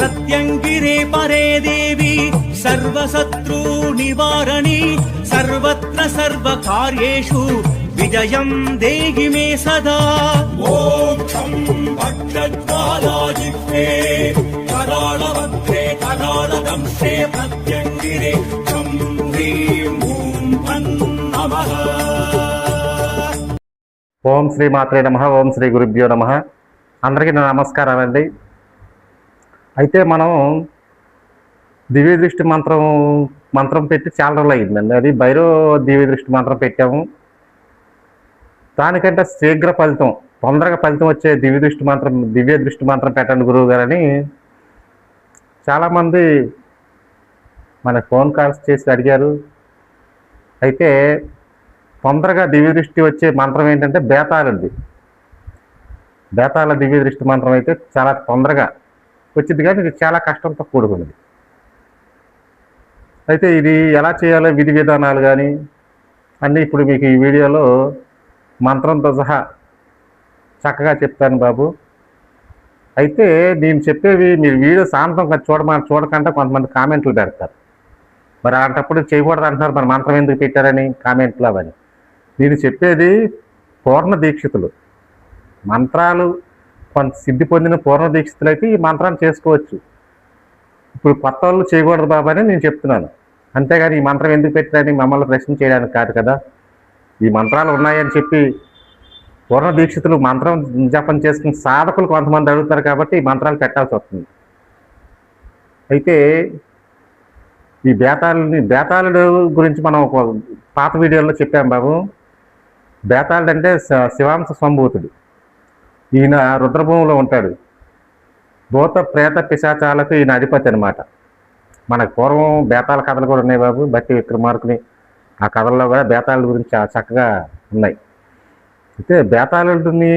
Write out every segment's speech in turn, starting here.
प्रत्यङ्गिरे परे देवी सर्वशत्रु निवारणी सर्वत्र सर्वकार्येषु विजयं देहि मे सदा। मोक्षं भद्रज्वालाजिह्वे कराळवक्त्रे कराळदंशे प्रत्यङ्गिरे चं ह्रीं ॐ नमः। ఓం శ్రీ మాత్రే నమః. ఓం శ్రీ గురుభ్యో నమః. అందరికీ నమస్కారం అండి. అయితే మనం దివ్య దృష్టి మంత్రం పెట్టి చాలా రోజులు అయిందండి. అది భైరవ దివ్య దృష్టి మంత్రం పెట్టాము. దానికంటే శీఘ్ర ఫలితం, తొందరగా ఫలితం వచ్చే దివ్య దృష్టి మంత్రం పెట్టండి గురువు గారని చాలామంది మన ఫోన్ కాల్స్ చేసి అడిగారు. అయితే తొందరగా దివ్య దృష్టి వచ్చే మంత్రం ఏంటంటే బేతాళ దివ్య దృష్టి మంత్రం అయితే చాలా తొందరగా వచ్చింది, కానీ ఇది చాలా కష్టంతో కూడుకున్నది. అయితే ఇది ఎలా చేయాలో విధి విధానాలు కానీ అన్నీ ఇప్పుడు మీకు ఈ వీడియోలో మంత్రంతో సహా చక్కగా చెప్తాను బాబు. అయితే నేను చెప్పేవి మీరు వీడియో శాంతం చూడకుండా కొంతమంది కామెంట్లు పెడతారు. మరి అలాంటప్పుడు చేయకూడదు అంటున్నారు, మరి మంత్రం ఎందుకు పెట్టారని కామెంట్లు అవని. నేను చెప్పేది పూర్ణ దీక్షితులు, మంత్రాలు కొంత సిద్ధి పొందిన పూర్ణ దీక్షితులు అయితే ఈ మంత్రాన్ని చేసుకోవచ్చు. ఇప్పుడు కొత్త వాళ్ళు చేయకూడదు బాబు అని నేను చెప్తున్నాను. అంతేగాని ఈ మంత్రం ఎందుకు పెట్టారని మమ్మల్ని ప్రశ్న చేయడానికి కాదు కదా. ఈ మంత్రాలు ఉన్నాయని చెప్పి పూర్ణ దీక్షితులు మంత్రం జపం చేసుకుని సాధకులు కొంతమంది అడుగుతారు కాబట్టి ఈ మంత్రాలు పెట్టాల్సి వస్తుంది. అయితే ఈ బేతాళుడు గురించి మనం ఒక పాత వీడియోలో చెప్పాం బాబు. బేతాళుడు అంటే శివాంశ సంభూతుడు. ఈయన రుద్రభూమిలో ఉంటాడు. భూత ప్రేత పిశాచాలకు ఈయన అధిపతి అనమాట. మనకు పూర్వం బేతాళ కథలు కూడా ఉన్నాయి బాబు. బట్టి విక్రమార్కుని ఆ కథల్లో కూడా బేతాళుడి గురించి చాలా చక్కగా ఉన్నాయి. అయితే బేతాళుడిని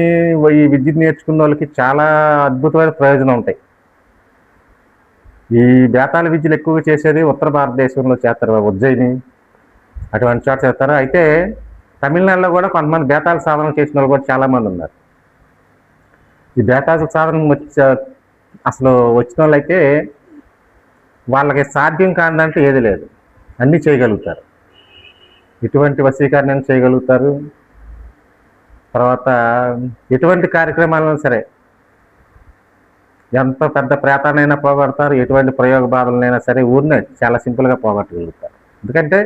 ఈ విద్య నేర్చుకున్న వాళ్ళకి చాలా అద్భుతమైన ప్రయోజనం ఉంటాయి. ఈ బేతాళ విద్యలు ఎక్కువగా చేసేది ఉత్తర భారతదేశంలో చేస్తారు బాబు, ఉజ్జయిని అటువంటి చోట చేస్తారు. అయితే తమిళనాడులో కూడా కొంతమంది బేతాళ సాధన చేసిన వాళ్ళు కూడా చాలామంది ఉన్నారు. ఈ బేతాళ సాధన అసలు వచ్చిన వాళ్ళైతే వాళ్ళకి సాధ్యం కాదంటే ఏది లేదు, అన్నీ చేయగలుగుతారు. ఎటువంటి వశీకరణం చేయగలుగుతారు. తర్వాత ఎటువంటి కార్యక్రమాలైనా సరే, ఎంత పెద్ద ప్రేతానైనా పోగొడతారు. ఎటువంటి ప్రయోగ బాధలనైనా సరే ఊరినే చాలా సింపుల్గా పోగొట్టగలుగుతారు. ఎందుకంటే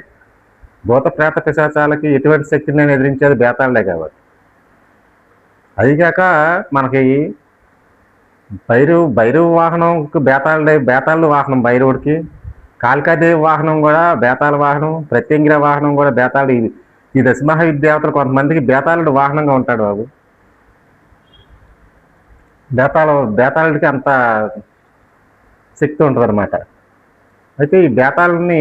భూత ప్రేత పిశాచాలకి ఎటువంటి శక్తిని నేను ఎదిరించేది బేతాళుడే కాబట్టి. అదిగాక మనకి భైరవ వాహనం బేతాళుడు వాహనం భైరవుడికి, కాళికాదేవి వాహనం కూడా బేతాళ వాహనం, ప్రత్యంగిర వాహనం కూడా బేతాళుడు. ఈ దశమహావిద్యావతలు కొంతమందికి బేతాళుడు వాహనంగా ఉంటాడు బాబు. బేతాళుడికి అంత శక్తి ఉంటుంది అనమాట. అయితే ఈ బేతాళుడిని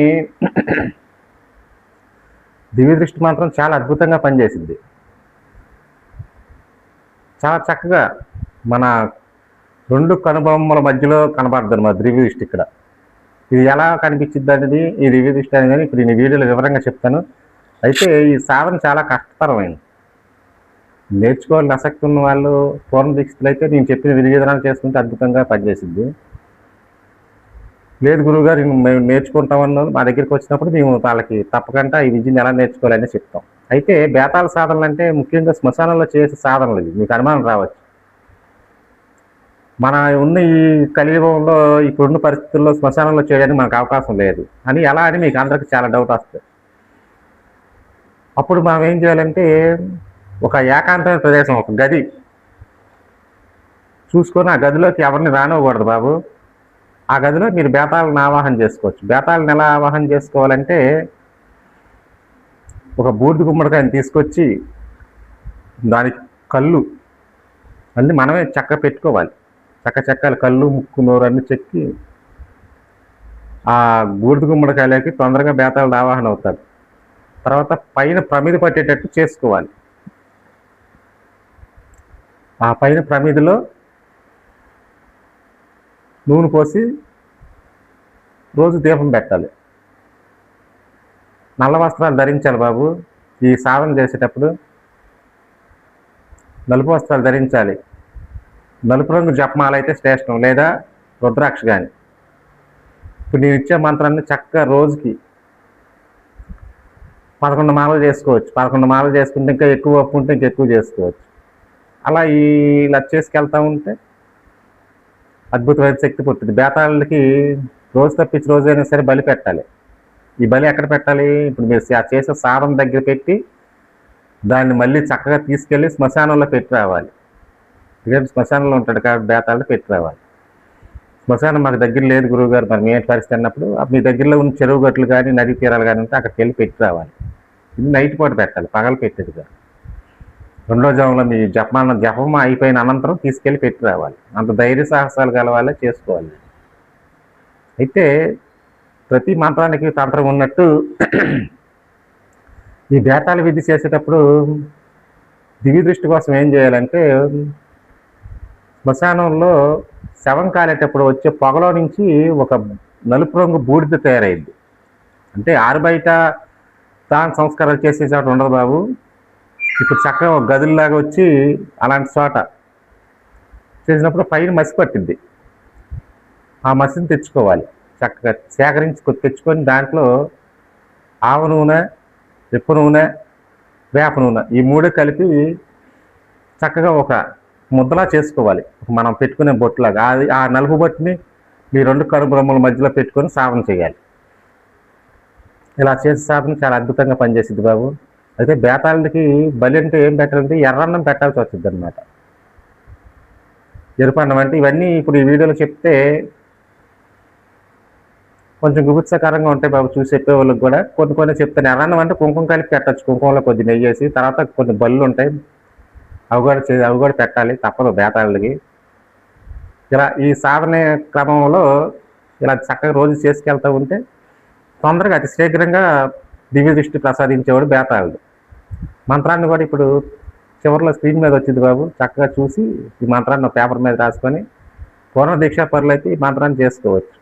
దివ్య దృష్టి మాత్రం చాలా అద్భుతంగా పనిచేసింది. చాలా చక్కగా మన రెండు కనుబొమ్మల మధ్యలో కనబడుతుంది అన్నమాట దివ్య దృష్టి. ఇక్కడ ఇది ఎలా కనిపించింది అనేది ఈ దివ్య దృష్టి అనేది ఇప్పుడు నేను వీడియోలో వివరంగా చెప్తాను. అయితే ఈ సాధన చాలా కష్టతరమైంది. నేర్చుకోవాలని ఆసక్తి ఉన్న వాళ్ళు పూర్ణ దీక్షితులు అయితే నేను చెప్పిన విధి విధానాలు చేసుకుంటే అద్భుతంగా పనిచేసింది. లేదు గురువుగారు మేము నేర్చుకుంటామన్న మా దగ్గరికి వచ్చినప్పుడు మేము వాళ్ళకి తప్పకుండా ఈ విద్యను ఎలా నేర్చుకోవాలని చెప్తాం. అయితే బేతాళ సాధనలు అంటే ముఖ్యంగా శ్మశానంలో చేసే సాధనలు. ఇది మీకు అనుమానం రావచ్చు, మన ఉన్న ఈ కలియుగంలో ఇప్పుడున్న పరిస్థితుల్లో శ్మశానంలో చేయడానికి మనకు అవకాశం లేదు అని ఎలా అని మీకు అందరికీ చాలా డౌట్ వస్తుంది. అప్పుడు మనం ఏం చేయాలంటే ఒక ఏకాంతమైన ప్రదేశం, ఒక గది చూసుకొని ఆ గదిలోకి ఎవరిని రానివ్వకూడదు బాబు. ఆ గదిలో మీరు బేతాళను ఆవాహన చేసుకోవచ్చు. బేతాళను ఎలా ఆవాహన చేసుకోవాలంటే ఒక బూడిద గుమ్మడికాయని తీసుకొచ్చి దానికి కళ్ళు అన్నీ మనమే చెక్క పెట్టుకోవాలి. చెక్కలు కళ్ళు ముక్కు నోరు అన్నీ చెక్కి ఆ బూడిద గుమ్మడికాయలకి తొందరగా బేతాళుడు ఆవాహన అవుతాడు. తర్వాత పైన ప్రమిద పట్టేటట్టు చేసుకోవాలి. ఆ పైన ప్రమిదలో నూనె పోసి రోజు దీపం పెట్టాలి. నల్ల వస్త్రాలు ధరించాలి బాబు. ఈ సాధన చేసేటప్పుడు నలుపు వస్త్రాలు ధరించాలి. నలుపు రంగు జపమాల అయితే శ్రేష్టం, లేదా రుద్రాక్ష కానీ. ఇప్పుడు నేను ఇచ్చే మంత్రాన్ని చక్కగా రోజుకి 11 మాలలు చేసుకోవచ్చు. 11 మాలలు చేసుకుంటే ఇంకా ఎక్కువ ఒప్పు ఉంటే ఇంకా ఎక్కువ చేసుకోవచ్చు. అలా ఇలా చేసుకెళ్తా ఉంటే అద్భుతమైన శక్తి పుట్టింది. బేతాళులకి రోజు తప్పించి రోజైనా సరే బలి పెట్టాలి. ఈ బలి ఎక్కడ పెట్టాలి? ఇప్పుడు మీరు చేసే సాధన దగ్గర పెట్టి దాన్ని మళ్ళీ చక్కగా తీసుకెళ్ళి శ్మశానంలో పెట్టి రావాలి. రేపు శ్మశానంలో ఉంటాడు కాబట్టి బేతాళుడు పెట్టి రావాలి. శ్మశానం మాకు దగ్గర లేదు గురువుగారు, మరి మేము పరిస్థితి అన్నప్పుడు మీ దగ్గరలో ఉన్న చెరువు గట్లు కానీ నదీ తీరాలు కానీ ఉంటే అక్కడికి వెళ్ళి పెట్టి రావాలి. ఇది నైట్ పూట పెట్టాలి, పగలు పెట్టేది కాదు. రెండో జాములో మీ జపం అయిపోయిన అనంతరం తీసుకెళ్ళి పెట్టి రావాలి. అంత ధైర్య సాహసాలు గలవాళ్ళే చేసుకోవాలి. అయితే ప్రతి మంత్రానికి తంత్రం ఉన్నట్టు ఈ బేతాళ విధి చేసేటప్పుడు దివ్య దృష్టి కోసం ఏం చేయాలంటే శ్మశానంలో శవం కాలేటప్పుడు వచ్చే పొగలో నుంచి ఒక నలుపు రంగు బూడిద తయారైంది. అంటే ఆరుబయట దాని సంస్కారాలు చేసే చోట ఉండదు బాబు. ఇప్పుడు చక్కగా ఒక గదుల్లాగా వచ్చి అలాంటి చోట చేసినప్పుడు పైన మసి పట్టింది. ఆ మసిని తెచ్చుకోవాలి, చక్కగా సేకరించి తెచ్చుకొని దాంట్లో ఆవ నూనె, విప్ప నూనె, వేప నూనె ఈ మూడు కలిపి చక్కగా ఒక ముద్దలా చేసుకోవాలి. మనం పెట్టుకునే బొట్టులాగా ఆ నలుపు బొట్టుని మీ 2 కనుబ్రహ్మల మధ్యలో పెట్టుకొని సాధన చేయాలి. ఇలా చేసే సాధన చాలా అద్భుతంగా పనిచేసింది బాబు. అయితే బేతాళుడికి బలి అంటే ఏం పెట్టాలంటే ఎర్రన్నం పెట్టాల్సి వచ్చింది అనమాట. ఎరుపన్నం అంటే ఇవన్నీ ఇప్పుడు ఈ వీడియోలో చెప్తే కొంచెం గుబుత్సకరంగా ఉంటాయి బాబు చూసి చెప్పే వాళ్ళకి కూడా. కొన్ని చెప్తాను. ఎర్రన్నం అంటే కుంకుమ కలిపి పెట్టచ్చు, కుంకుమలో కొద్ది నెయ్యి వేసి. తర్వాత కొన్ని బళ్ళు ఉంటాయి, అవి కూడా పెట్టాలి, తప్పదు బేతాళుడికి. ఇలా ఈ సాధన క్రమంలో ఇలా చక్కగా రోజు చేసుకెళ్తూ ఉంటే తొందరగా అతి శీఘ్రంగా దివ్య దృష్టి ప్రసాదించేవాడు బేతాళుడు. మంత్రాన్ని కూడా ఇప్పుడు చివరిలో స్క్రీన్ మీద వచ్చింది బాబు. చక్కగా చూసి ఈ మంత్రాన్ని పేపర్ మీద రాసుకొని పూర్ణ దీక్షా పరులు అయితే ఈ మంత్రాన్ని చేసుకోవచ్చు.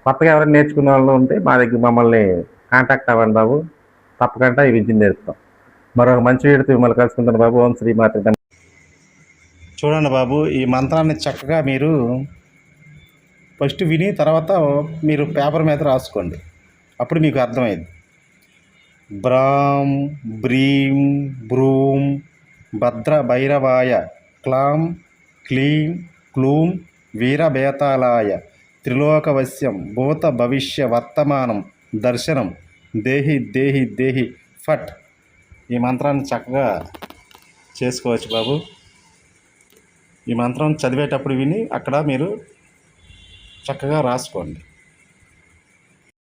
కొత్తగా ఎవరైనా నేర్చుకునే వాళ్ళు ఉంటే మా దగ్గర మమ్మల్ని కాంటాక్ట్ అవ్వండి బాబు. తప్పకుండా ఈ విద్యను నేర్పుతాం. మరొక మంచి వీడితో మిమ్మల్ని కలుసుకుంటాను బాబు. ఓం శ్రీ మాత్రే. చూడండి బాబు, ఈ మంత్రాన్ని చక్కగా మీరు ఫస్ట్ విని తర్వాత మీరు పేపర్ మీద రాసుకోండి. అప్పుడు మీకు అర్థమైంది. బ్రాం బ్రీం బ్రూం భద్ర భైరవాయ క్లాం క్లీం క్లూం వీరబేతాళాయ త్రిలోకవశ్యం భూత భవిష్య వర్తమానం దర్శనం దేహి దేహి దేహి ఫట్. ఈ మంత్రాన్ని చక్కగా చేసుకోవచ్చు బాబు. ఈ మంత్రం చదివేటప్పుడు విని అక్కడ మీరు చక్కగా రాసుకోండి.